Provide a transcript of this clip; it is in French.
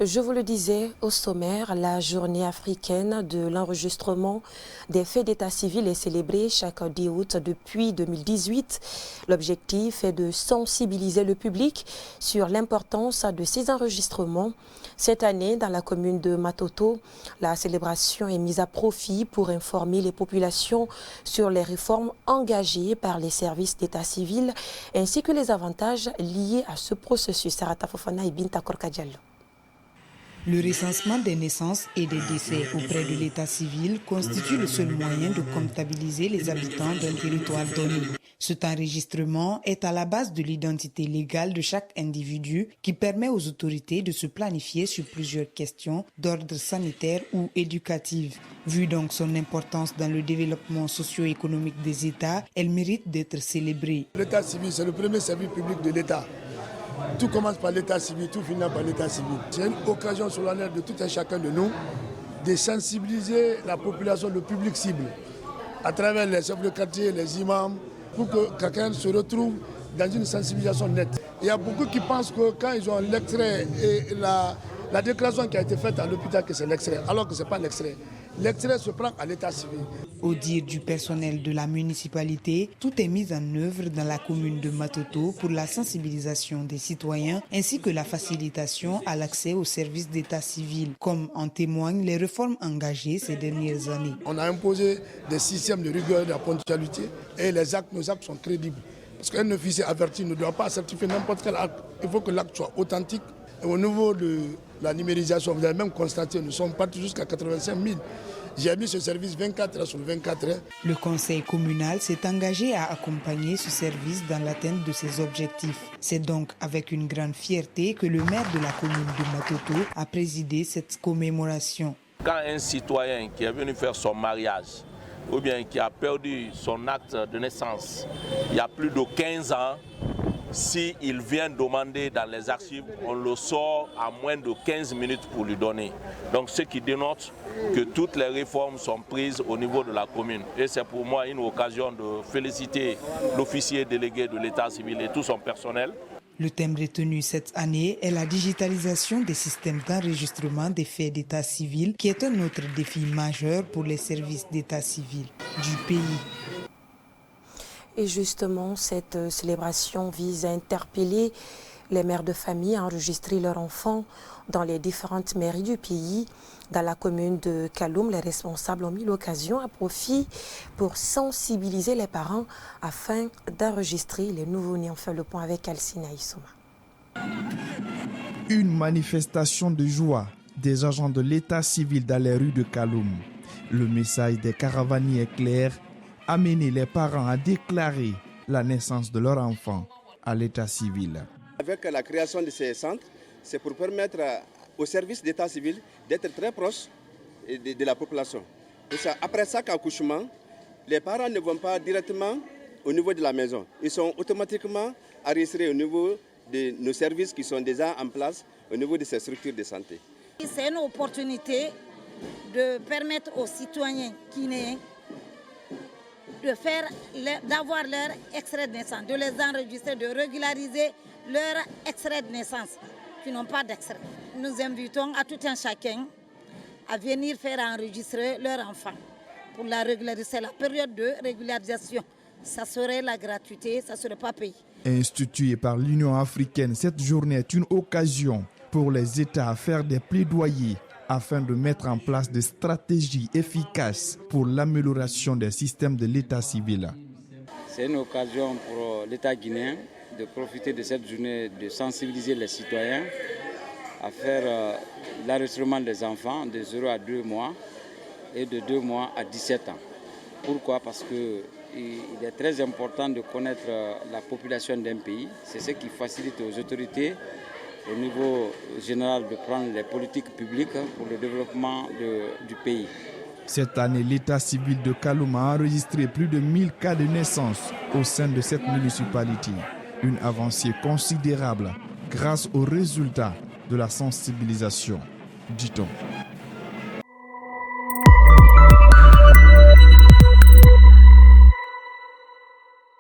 Je vous le disais au sommaire, la journée africaine de l'enregistrement des faits d'état civil est célébrée chaque 10 août depuis 2018. L'objectif est de sensibiliser le public sur l'importance de ces enregistrements. Cette année, dans la commune de Matoto, la célébration est mise à profit pour informer les populations sur les réformes engagées par les services d'état civil ainsi que les avantages liés à ce processus. Sarata Fofana et Binta Korkadjalo. Le recensement des naissances et des décès auprès de l'état civil constitue le seul moyen de comptabiliser les habitants d'un territoire donné. Cet enregistrement est à la base de l'identité légale de chaque individu qui permet aux autorités de se planifier sur plusieurs questions d'ordre sanitaire ou éducatif. Vu donc son importance dans le développement socio-économique des États, elle mérite d'être célébrée. L'état civil, c'est le premier service public de l'État. Tout commence par l'état civil, tout finit par l'état civil. C'est une occasion solennelle de tout un chacun de nous de sensibiliser la population, le public cible, à travers les chefs de quartier, les imams, pour que chacun se retrouve dans une sensibilisation nette. Il y a beaucoup qui pensent que quand ils ont l'extrait et la déclaration qui a été faite à l'hôpital, que c'est l'extrait, alors que ce n'est pas l'extrait. L'extrait se prend à l'état civil. Au dire du personnel de la municipalité, tout est mis en œuvre dans la commune de Matoto pour la sensibilisation des citoyens ainsi que la facilitation à l'accès aux services d'état civil, comme en témoignent les réformes engagées ces dernières années. On a imposé des systèmes de rigueur et de la ponctualité et nos actes sont crédibles. Parce qu'un officier averti ne doit pas certifier n'importe quel acte. Il faut que l'acte soit authentique. Et au niveau de la numérisation, vous avez même constaté, nous sommes partis jusqu'à 85 000. J'ai mis ce service 24 heures sur 24 heures. Le conseil communal s'est engagé à accompagner ce service dans l'atteinte de ses objectifs. C'est donc avec une grande fierté que le maire de la commune de Matoto a présidé cette commémoration. Quand un citoyen qui est venu faire son mariage ou bien qui a perdu son acte de naissance il y a plus de 15 ans, s'il vient demander dans les archives, on le sort à moins de 15 minutes pour lui donner. Donc ce qui dénote que toutes les réformes sont prises au niveau de la commune. Et c'est pour moi une occasion de féliciter l'officier délégué de l'état civil et tout son personnel. Le thème retenu cette année est la digitalisation des systèmes d'enregistrement des faits d'état civil, qui est un autre défi majeur pour les services d'état civil du pays. Et justement, cette célébration vise à interpeller les mères de famille à enregistrer leurs enfants dans les différentes mairies du pays. Dans la commune de Kaloum, les responsables ont mis l'occasion à profit pour sensibiliser les parents afin d'enregistrer les nouveau-nés. On fait le point avec Alcina Issouma. Une manifestation de joie des agents de l'état civil dans les rues de Kaloum. Le message des caravaniers est clair: amener les parents à déclarer la naissance de leur enfant à l'état civil. Avec la création de ces centres, c'est pour permettre aux services d'état civil d'être très proches de la population. Et ça, après chaque accouchement, les parents ne vont pas directement au niveau de la maison. Ils sont automatiquement enregistrés au niveau de nos services qui sont déjà en place au niveau de ces structures de santé. C'est une opportunité de permettre aux citoyens guinéens d'avoir leur extrait de naissance, de les enregistrer, de régulariser leur extrait de naissance, qui n'ont pas d'extrait. Nous invitons à tout un chacun à venir faire enregistrer leur enfant pour la régulariser. La période de régularisation, ça serait la gratuité, ça ne serait pas payé. Instituée par l'Union africaine, cette journée est une occasion pour les États à faire des plaidoyers afin de mettre en place des stratégies efficaces pour l'amélioration des systèmes de l'état civil. C'est une occasion pour l'État guinéen de profiter de cette journée, de sensibiliser les citoyens à faire l'enregistrement des enfants de 0 à 2 mois et de 2 mois à 17 ans. Pourquoi? Parce qu'il est très important de connaître la population d'un pays. C'est ce qui facilite aux autorités au niveau général de prendre les politiques publiques pour le développement du pays. Cette année, l'état civil de Kaloum a enregistré plus de 1000 cas de naissance au sein de cette municipalité. Une avancée considérable grâce aux résultats de la sensibilisation, dit-on.